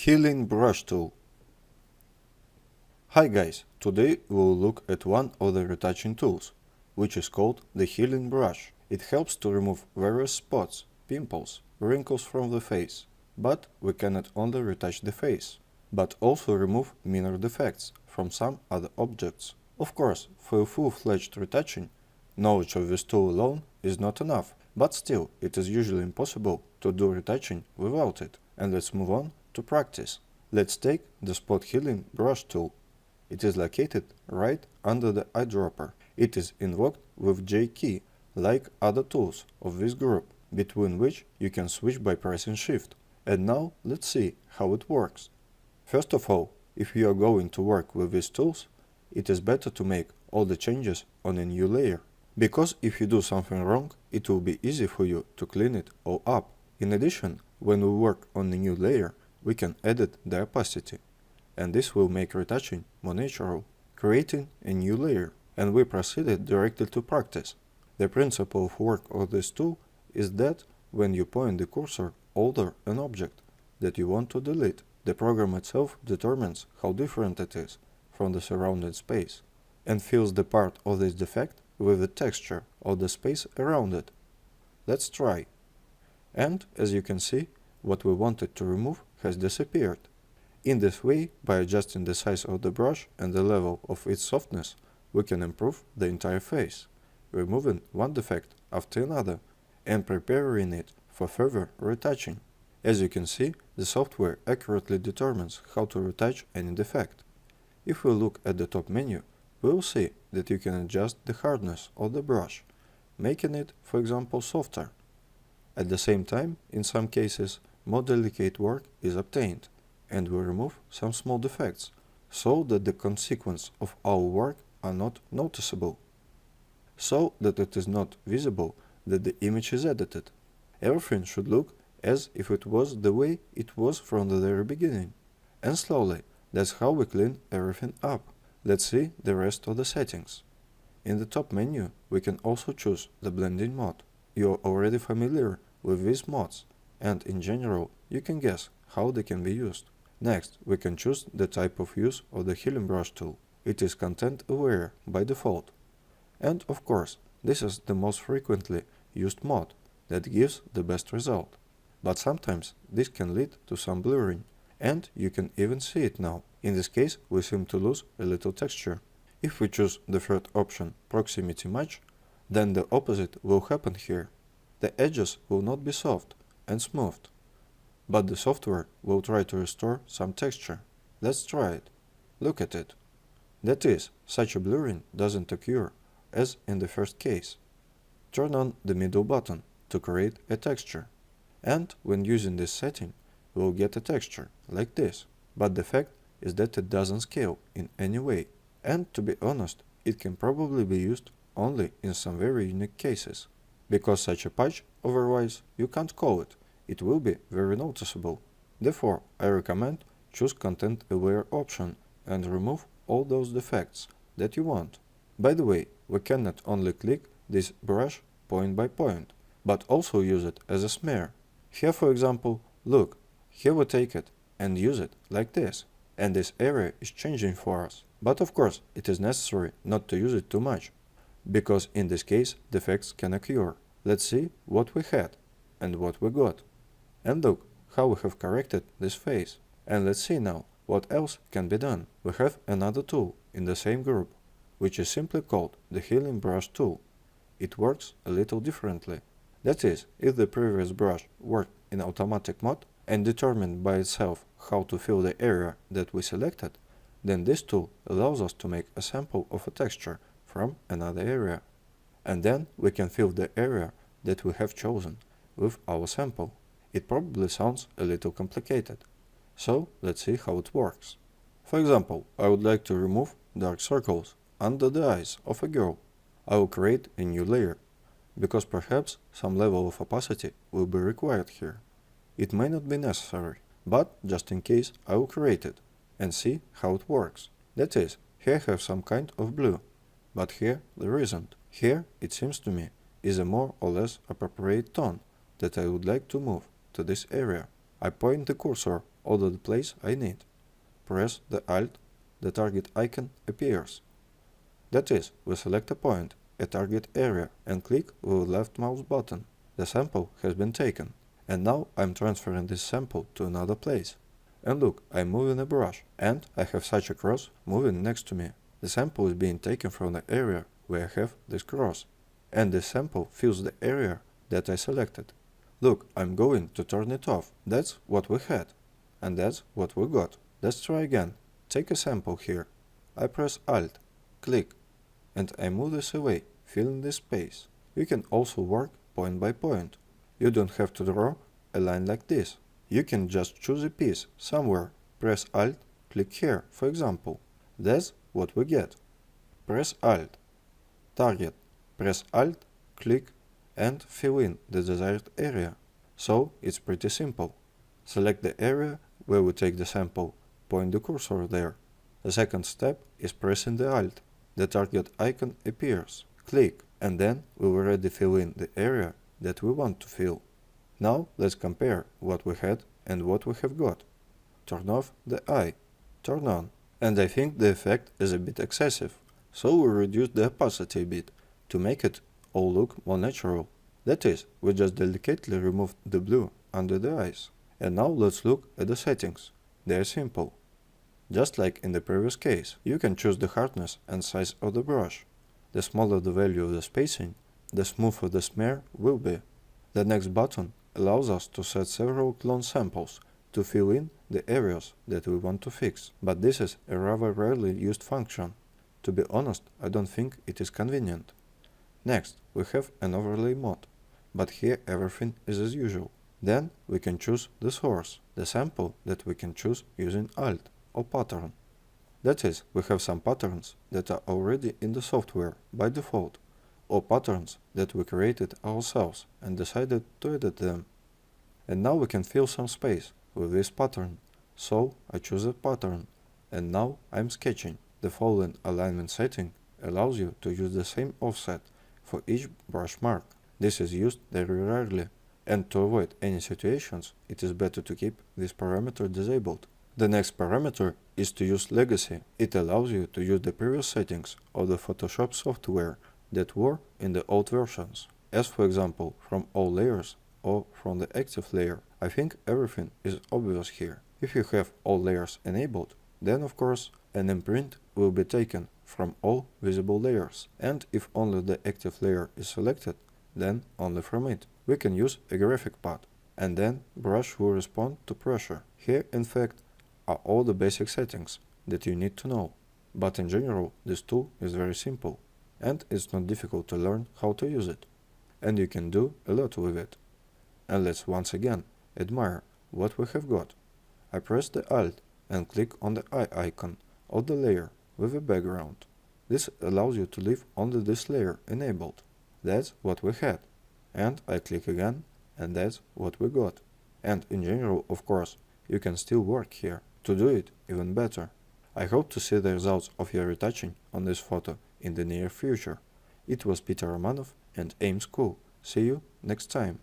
Healing Brush Tool. Hi guys, today we'll look at one of the retouching tools, which is called the Healing Brush. It helps to remove various spots, pimples, wrinkles from the face. But we cannot only retouch the face, but also remove minor defects from some other objects. Of course, for a full-fledged retouching, knowledge of this tool alone is not enough, but still it is usually impossible to do retouching without it. And let's move on to practice. Let's take the Spot Healing Brush tool. It is located right under the eyedropper. It is invoked with J key, like other tools of this group, between which you can switch by pressing Shift. And now let's see how it works. First of all, if you are going to work with these tools, it is better to make all the changes on a new layer, because if you do something wrong, it will be easy for you to clean it all up. In addition, when we work on a new layer, we can edit the opacity, and this will make retouching more natural, creating a new layer. And we proceeded directly to practice. The principle of work of this tool is that when you point the cursor over an object that you want to delete, the program itself determines how different it is from the surrounding space, and fills the part of this defect with the texture of the space around it. Let's try. And as you can see, what we wanted to remove has disappeared. In this way, by adjusting the size of the brush and the level of its softness, we can improve the entire face, removing one defect after another and preparing it for further retouching. As you can see, the software accurately determines how to retouch any defect. If we look at the top menu, we will see that you can adjust the hardness of the brush, making it, for example, softer. At the same time, in some cases, more delicate work is obtained, and we remove some small defects, so that the consequence of our work are not noticeable, so that it is not visible that the image is edited. Everything should look as if it was the way it was from the very beginning. And slowly, that's how we clean everything up. Let's see the rest of the settings. In the top menu, we can also choose the blending mode. You are already familiar with these modes, and in general, you can guess how they can be used. Next, we can choose the type of use of the Healing Brush tool. It is content aware by default. And of course, this is the most frequently used mode that gives the best result. But sometimes this can lead to some blurring, and you can even see it now. In this case, we seem to lose a little texture. If we choose the third option, Proximity Match, then the opposite will happen here. The edges will not be soft and smooth, but the software will try to restore some texture. Let's try it. Look at it. That is, such a blurring doesn't occur as in the first case. Turn on the middle button to create a texture, and when using this setting, we'll get a texture like this. But the fact is that it doesn't scale in any way, and to be honest, it can probably be used only in some very unique cases, because such a patch, otherwise you can't call it. It will be very noticeable. Therefore, I recommend choose Content Aware option and remove all those defects that you want. By the way, we can not only click this brush point by point, but also use it as a smear. Here, for example, look, here we take it and use it like this, and this area is changing for us. But of course, it is necessary not to use it too much, because in this case, defects can occur. Let's see what we had and what we got. And look how we have corrected this face. And let's see now what else can be done. We have another tool in the same group, which is simply called the Healing Brush tool. It works a little differently. That is, if the previous brush worked in automatic mode and determined by itself how to fill the area that we selected, then this tool allows us to make a sample of a texture from another area. And then we can fill the area that we have chosen with our sample. It probably sounds a little complicated, so let's see how it works. For example, I would like to remove dark circles under the eyes of a girl. I will create a new layer, because perhaps some level of opacity will be required here. It may not be necessary, but just in case I will create it and see how it works. That is, here I have some kind of blue, but here there isn't. Here, it seems to me, is a more or less appropriate tone that I would like to move to this area. I point the cursor all the place I need. Press the Alt, the target icon appears. That is, we select a point, a target area, and click with the left mouse button. The sample has been taken, and now I'm transferring this sample to another place. And look, I'm moving a brush, and I have such a cross moving next to me. The sample is being taken from the area where I have this cross, and this sample fills the area that I selected. Look, I'm going to turn it off. That's what we had, and that's what we got. Let's try again. Take a sample here. I press Alt, click, and I move this away, filling this space. You can also work point by point. You don't have to draw a line like this. You can just choose a piece somewhere, press Alt, click here, for example. That's what we get. Press Alt, target, press Alt, click, and fill in the desired area. So it's pretty simple. Select the area where we take the sample, point the cursor there. The second step is pressing the Alt. The target icon appears. Click, and then we will already fill in the area that we want to fill. Now let's compare what we had and what we have got. Turn off the eye. Turn on. And I think the effect is a bit excessive, so we reduce the opacity a bit to make it all look more natural. That is, we just delicately removed the blue under the eyes. And now let's look at the settings. They are simple. Just like in the previous case, you can choose the hardness and size of the brush. The smaller the value of the spacing, the smoother the smear will be. The next button allows us to set several clone samples to fill in the areas that we want to fix, but this is a rather rarely used function. To be honest, I don't think it is convenient. Next, we have an overlay mode, but here everything is as usual. Then we can choose the source, the sample that we can choose using Alt or pattern. That is, we have some patterns that are already in the software by default, or patterns that we created ourselves and decided to edit them. And now we can fill some space with this pattern. So I choose a pattern, and now I'm sketching. The following alignment setting allows you to use the same offset for each brush mark. This is used very rarely, and to avoid any situations, it is better to keep this parameter disabled. The next parameter is to use legacy. It allows you to use the previous settings of the Photoshop software that were in the old versions, as for example from all layers or from the active layer. I think everything is obvious here. If you have all layers enabled, then of course an imprint will be taken from all visible layers, and if only the active layer is selected, then only from it. We can use a graphic path, and then brush will respond to pressure. Here in fact are all the basic settings that you need to know, but in general this tool is very simple, and it's not difficult to learn how to use it, and you can do a lot with it. And let's once again admire what we have got. I press the Alt and click on the eye icon of the layer with a background. This allows you to leave only this layer enabled. That's what we had. And I click again, and that's what we got. And in general, of course, you can still work here to do it even better. I hope to see the results of your retouching on this photo in the near future. It was Peter Romanov and AIM School. See you next time.